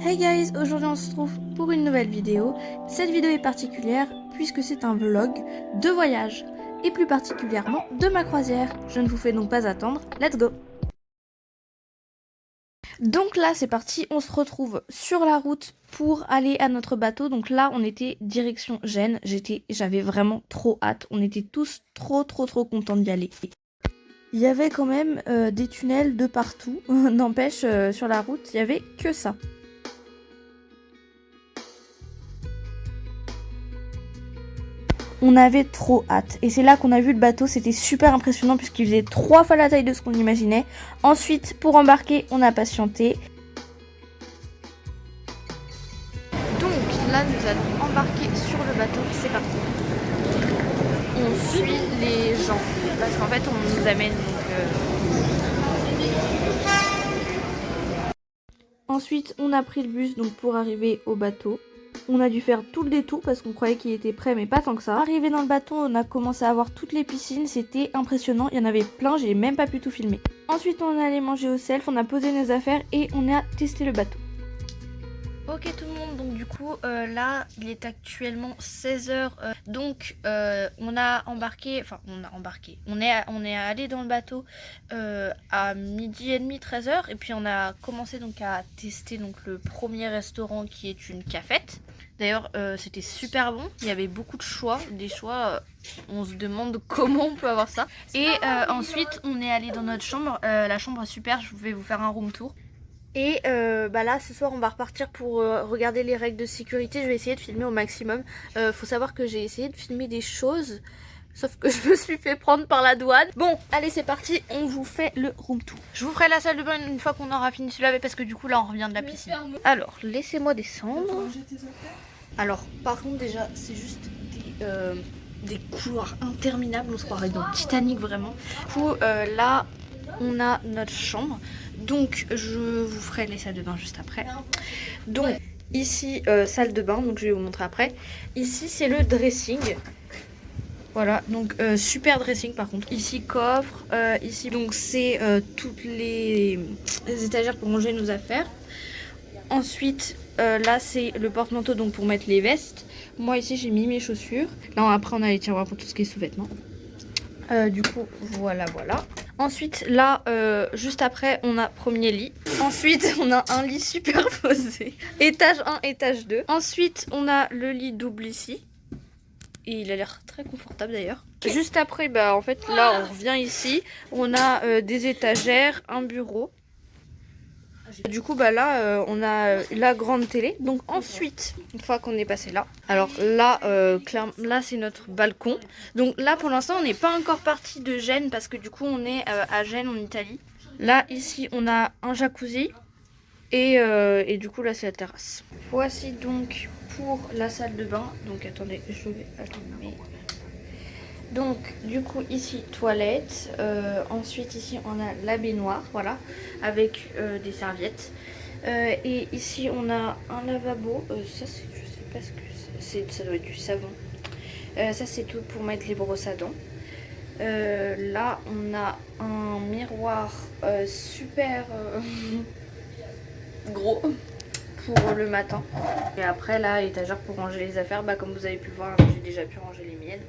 Hey guys, aujourd'hui on se retrouve pour une nouvelle vidéo. Cette vidéo est particulière puisque c'est un vlog de voyage et plus particulièrement de ma croisière. Je ne vous fais donc pas attendre, let's go! Donc là c'est parti, on se retrouve sur la route pour aller à notre bateau. Donc là on était direction Gênes, j'avais vraiment trop hâte, on était tous trop contents d'y aller. Il y avait quand même des tunnels de partout, n'empêche sur la route il y avait que ça. On avait trop hâte et c'est là qu'on a vu le bateau, c'était super impressionnant puisqu'il faisait 3 fois la taille de ce qu'on imaginait. Ensuite pour embarquer on a patienté. Donc là nous allons embarquer sur le bateau, c'est parti. On suit les gens parce qu'en fait on nous amène Ensuite on a pris le bus donc pour arriver au bateau. On a dû faire tout le détour parce qu'on croyait qu'il était prêt mais pas tant que ça. Arrivé dans le bateau, on a commencé à voir toutes les piscines, c'était impressionnant, il y en avait plein, j'ai même pas pu tout filmer. Ensuite on est allé manger au self, on a posé nos affaires et on a testé le bateau. Ok tout le monde, donc du coup là il est actuellement 16h, donc on a embarqué, on est allé dans le bateau à 12h30, 13h et puis on a commencé donc à tester donc le premier restaurant qui est une cafette. D'ailleurs c'était super bon, il y avait beaucoup de choix, on se demande comment on peut avoir ça. Et ensuite on est allé dans notre chambre, la chambre est super, je vais vous faire un room tour. Et là ce soir on va repartir pour regarder les règles de sécurité. Je vais essayer de filmer au maximum. Faut savoir que j'ai essayé de filmer des choses, sauf que je me suis fait prendre par la douane. Bon allez c'est parti, on vous fait le room tour. Je vous ferai la salle de bain une fois qu'on aura fini de se laver parce que du coup là on revient de la piscine. Alors laissez-moi descendre. Alors par contre déjà c'est juste des couloirs interminables, on se croirait dans Titanic vraiment. Du coup là on a notre chambre. Donc je vous ferai les salles de bain juste après. Donc ici salle de bain, donc je vais vous montrer après. Ici c'est le dressing. Voilà, donc super dressing par contre. Ici coffre, ici donc c'est toutes les étagères pour ranger nos affaires. Ensuite là c'est le porte-manteau donc pour mettre les vestes. Moi ici j'ai mis mes chaussures. Là après on a les tiroirs pour tout ce qui est sous-vêtements. Du coup voilà. Ensuite là juste après on a premier lit. Ensuite on a un lit superposé. Étage 1, étage 2. Ensuite on a le lit double ici. Et il a l'air très confortable d'ailleurs. Juste après en fait là on revient ici. On a des étagères, un bureau. Du coup là on a la grande télé. Donc ensuite une fois qu'on est passé là, alors là là c'est notre balcon. Donc là pour l'instant on n'est pas encore parti de Gênes parce que du coup on est à Gênes en Italie. Là ici on a un jacuzzi et du coup là c'est la terrasse. Voici donc pour la salle de bain. Donc attendez je vais allumer. Donc du coup ici toilette, ensuite ici on a la baignoire, voilà, avec des serviettes. Et ici on a un lavabo, ça c'est, je sais pas ce que c'est, ça doit être du savon. Ça c'est tout pour mettre les brosses à dents. Là on a un miroir super gros pour le matin. Et après là étagère pour ranger les affaires, comme vous avez pu voir j'ai déjà pu ranger les miennes.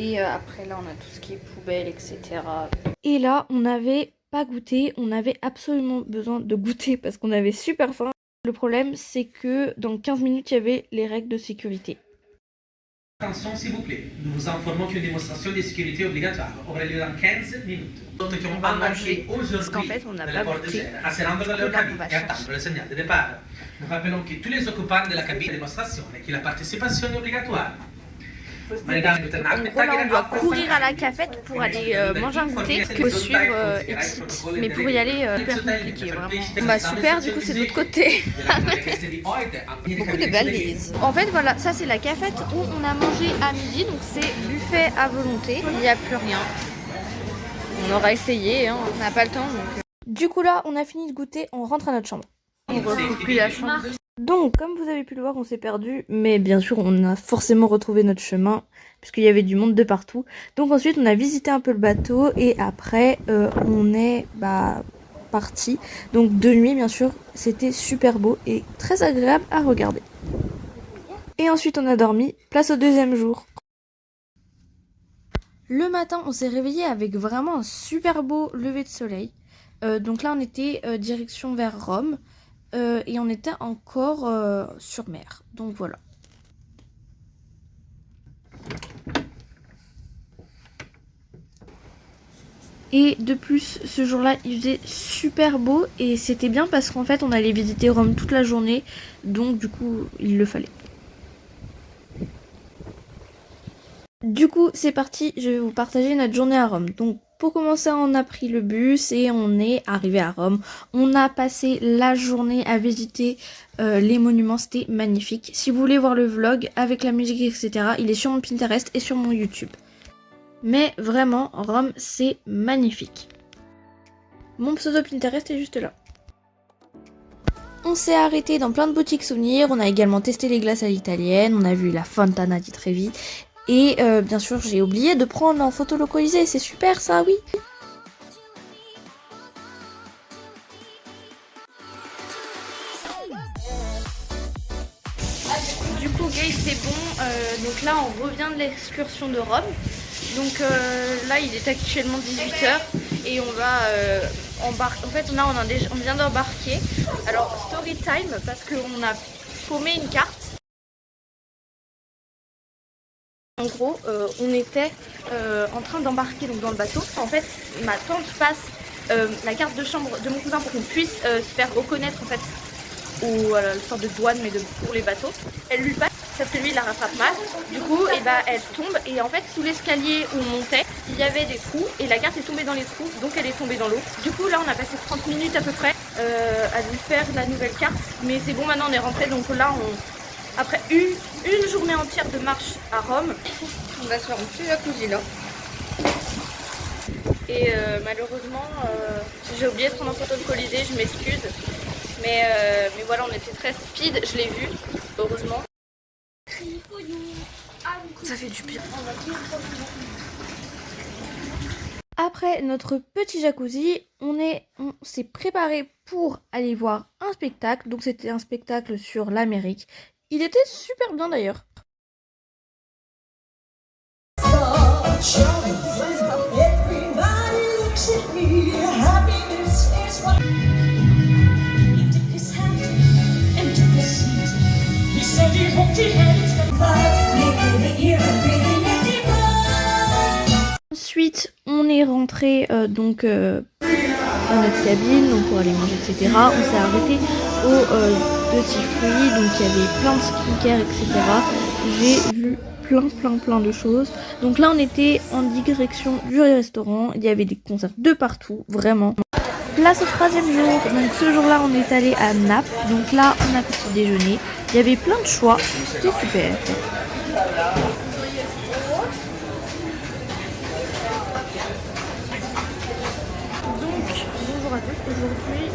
Et après là on a tout ce qui est poubelle etc. Et là on n'avait pas goûté, on avait absolument besoin de goûter parce qu'on avait super faim. Le problème c'est que dans 15 minutes il y avait les règles de sécurité. Attention s'il vous plaît, nous vous informons qu'une démonstration de sécurité obligatoire aura lieu dans 15 minutes. On va manger parce qu'en fait on n'a pas goûté. Asserrando dans leur cabine et attendre le signal de départ. Nous rappelons que tous les occupants de la cabine de démonstration et que la participation est obligatoire. En gros là on doit courir à la cafette pour aller manger un goûter que suivre Exit. Mais pour y aller hyper compliqué vraiment. Super du coup c'est de l'autre côté. Beaucoup de valises. En fait voilà ça c'est la cafette où on a mangé à midi. Donc c'est buffet à volonté. Il n'y a plus rien. On aura essayé hein. On n'a pas le temps donc. Du coup là on a fini de goûter, on rentre à notre chambre. On ne retrouve plus la chambre. Donc, comme vous avez pu le voir, on s'est perdu, mais bien sûr, on a forcément retrouvé notre chemin, puisqu'il y avait du monde de partout. Donc ensuite, on a visité un peu le bateau, et après, on est partie. Donc de nuit bien sûr, c'était super beau et très agréable à regarder. Et ensuite on a dormi, place au deuxième jour. Le matin on s'est réveillé avec vraiment un super beau lever de soleil. Donc là on était direction vers Rome et on était encore sur mer. Donc voilà. Et de plus, ce jour-là, il faisait super beau et c'était bien parce qu'en fait, on allait visiter Rome toute la journée. Donc du coup, il le fallait. Du coup, c'est parti, je vais vous partager notre journée à Rome. Donc pour commencer, on a pris le bus et on est arrivé à Rome. On a passé la journée à visiter les monuments, c'était magnifique. Si vous voulez voir le vlog avec la musique, etc., il est sur mon Pinterest et sur mon YouTube. Mais vraiment, Rome, c'est magnifique. Mon pseudo Pinterest est juste là. On s'est arrêté dans plein de boutiques souvenirs. On a également testé les glaces à l'italienne. On a vu la Fontana di Trevi. Et bien sûr, j'ai oublié de prendre en photo localisée. C'est super ça, oui. Du coup, guys, c'est bon. Donc là, on revient de l'excursion de Rome. Donc là il est actuellement 18h et on va embarquer. En fait là on vient d'embarquer. Alors story time parce qu'on a paumé une carte. En gros on était en train d'embarquer donc dans le bateau. En fait ma tante passe la carte de chambre de mon cousin pour qu'on puisse se faire reconnaître en fait ou une sorte de douane mais pour les bateaux. Elle lui passe parce que lui il la rattrape mal. Du coup et elle tombe et en fait sous l'escalier où on montait il y avait des trous et la carte est tombée dans les trous donc elle est tombée dans l'eau. Du coup là on a passé 30 minutes à peu près à lui faire la nouvelle carte mais c'est bon, maintenant on est rentré. Donc là après une journée entière de marche à Rome, on va se faire un petit jacuzzi là. Et malheureusement j'ai oublié de prendre en photo le Colisée, je m'excuse. Mais voilà, on était très speed, je l'ai vu, heureusement. Ça fait du bien. Après notre petit jacuzzi, on s'est préparé pour aller voir un spectacle. Donc c'était un spectacle sur l'Amérique. Il était super bien d'ailleurs. Ensuite, on est rentré donc dans notre cabine donc pour aller manger, etc. On s'est arrêté au Duty Free, donc il y avait plein de skincare, etc. J'ai vu plein de choses. Donc là, on était en direction du restaurant. Il y avait des concerts de partout, vraiment. Place au troisième jour. Donc ce jour-là, on est allé à Naples. Donc là, on a petit déjeuner. Il y avait plein de choix. C'était super. Bonjour à tous, aujourd'hui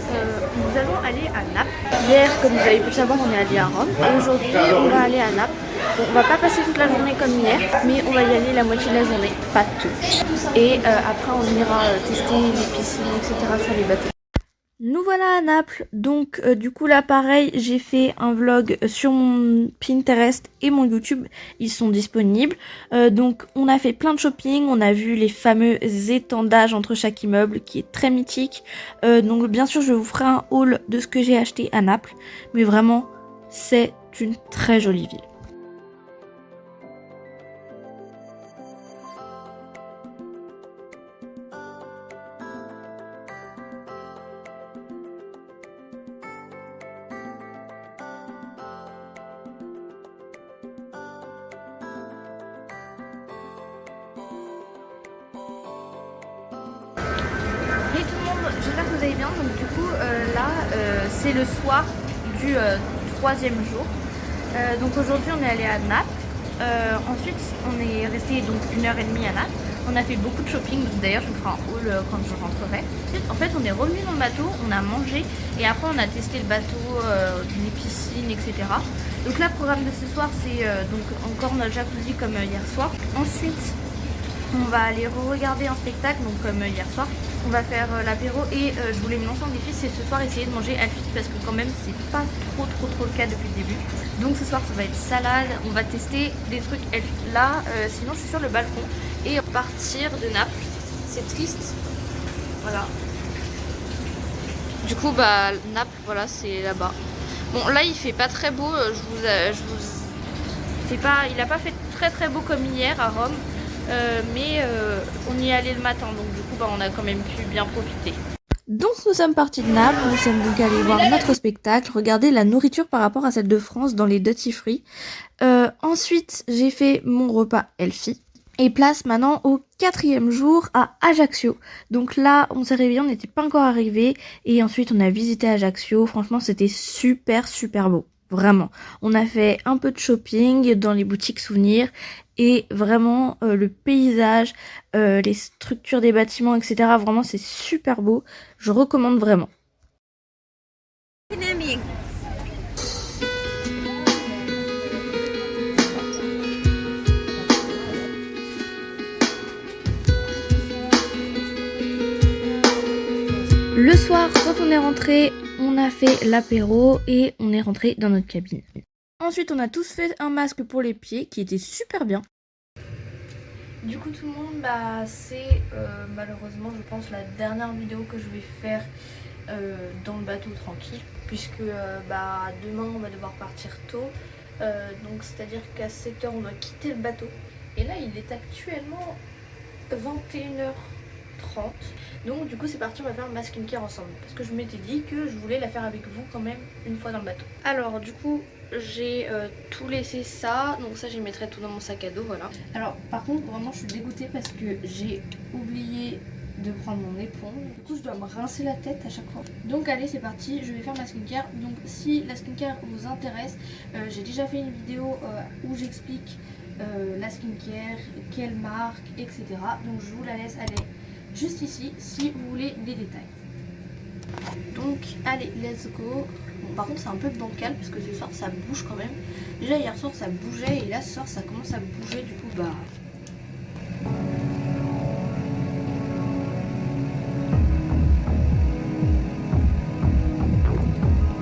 nous allons aller à Naples. Hier, comme vous avez pu le savoir, on est allé à Rome. Et aujourd'hui, on va aller à Naples. Bon, on va pas passer toute la journée comme hier, mais on va y aller la moitié de la journée, pas tout. Et après, on ira tester les piscines, etc. sur les bateaux. Nous voilà à Naples, donc du coup là pareil, j'ai fait un vlog sur mon Pinterest et mon YouTube, ils sont disponibles. Donc on a fait plein de shopping, on a vu les fameux étendages entre chaque immeuble qui est très mythique. Donc bien sûr je vous ferai un haul de ce que j'ai acheté à Naples, mais vraiment c'est une très jolie ville. J'espère que vous allez bien. Donc du coup là c'est le soir du troisième jour. Donc aujourd'hui on est allé à Naples. Ensuite on est resté donc 1h30 à Naples. On a fait beaucoup de shopping, d'ailleurs je vous ferai un haul quand je rentrerai. En fait on est revenu dans le bateau, on a mangé et après on a testé le bateau, les piscines, etc. Donc là le programme de ce soir c'est donc encore notre jacuzzi comme hier soir. Ensuite on va aller regarder un spectacle donc comme hier soir. on va faire l'apéro et je voulais me lancer en défi, c'est ce soir essayer de manger healthy parce que quand même c'est pas trop le cas depuis le début. Donc ce soir ça va être salade, on va tester des trucs healthy. Là sinon je suis sur le balcon et partir de Naples, c'est triste, voilà. Du coup bah Naples voilà c'est là-bas. Bon là il fait pas très beau, il a pas fait très beau comme hier à Rome. Mais on y est allé le matin, donc du coup bah, on a quand même pu bien profiter. Donc nous sommes partis de Naples, nous sommes donc allés voir notre spectacle, regarder la nourriture par rapport à celle de France dans les duty free. Ensuite j'ai fait mon repas healthy. Et place maintenant au 4e jour à Ajaccio. Donc là on s'est réveillé, on n'était pas encore arrivé. Et ensuite on a visité Ajaccio, franchement c'était super beau. Vraiment, on a fait un peu de shopping dans les boutiques souvenirs et vraiment le paysage, les structures des bâtiments, etc. Vraiment c'est super beau, je recommande vraiment. Le soir, quand on est rentré, on a fait l'apéro et on est rentré dans notre cabine. Ensuite, on a tous fait un masque pour les pieds qui était super bien. Du coup, tout le monde, bah, c'est malheureusement, je pense, la dernière vidéo que je vais faire dans le bateau tranquille. Puisque demain, on va devoir partir tôt. Donc, c'est-à-dire qu'à 7h, on doit quitter le bateau. Et là, il est actuellement 21h30. Donc du coup c'est parti, on va faire ma skincare ensemble parce que je m'étais dit que je voulais la faire avec vous quand même une fois dans le bateau. Alors du coup j'ai tout laissé ça, donc ça j'y mettrai tout dans mon sac à dos, voilà. Alors par contre vraiment je suis dégoûtée parce que j'ai oublié de prendre mon éponge. Du coup je dois me rincer la tête à chaque fois. Donc allez c'est parti, je vais faire ma skincare. Donc si la skincare vous intéresse, j'ai déjà fait une vidéo où j'explique la skincare, quelle marque, etc. Donc je vous la laisse aller juste ici si vous voulez des détails. Donc allez let's go. Bon, par contre c'est un peu bancal parce que ce soir ça bouge quand même. Déjà hier soir ça bougeait et là ce soir ça commence à bouger, du coup bah...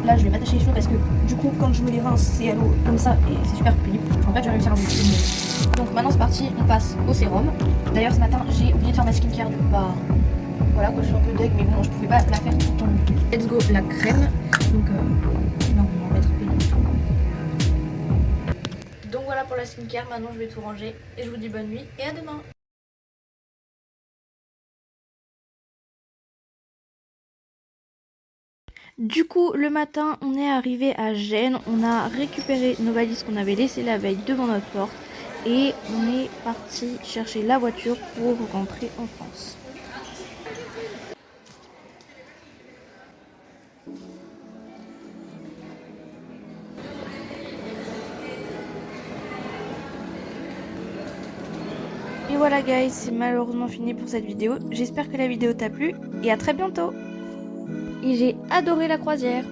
Là je vais m'attacher les cheveux parce que du coup quand je me les rince c'est à l'eau comme ça et c'est super pénible. En fait je vais réussir à vous. Donc maintenant c'est parti, on passe au sérum. D'ailleurs ce matin j'ai oublié de faire ma skincare, du coup bah voilà quoi, je suis un peu deg mais bon je pouvais pas la faire tout le temps. Let's go la crème. Donc non on va mettre pénible. Donc voilà pour la skincare, maintenant je vais tout ranger et je vous dis bonne nuit et à demain. Du coup, le matin, on est arrivé à Gênes, on a récupéré nos valises qu'on avait laissées la veille devant notre porte et on est parti chercher la voiture pour rentrer en France. Et voilà guys, c'est malheureusement fini pour cette vidéo. J'espère que la vidéo t'a plu et à très bientôt. Et j'ai adoré la croisière.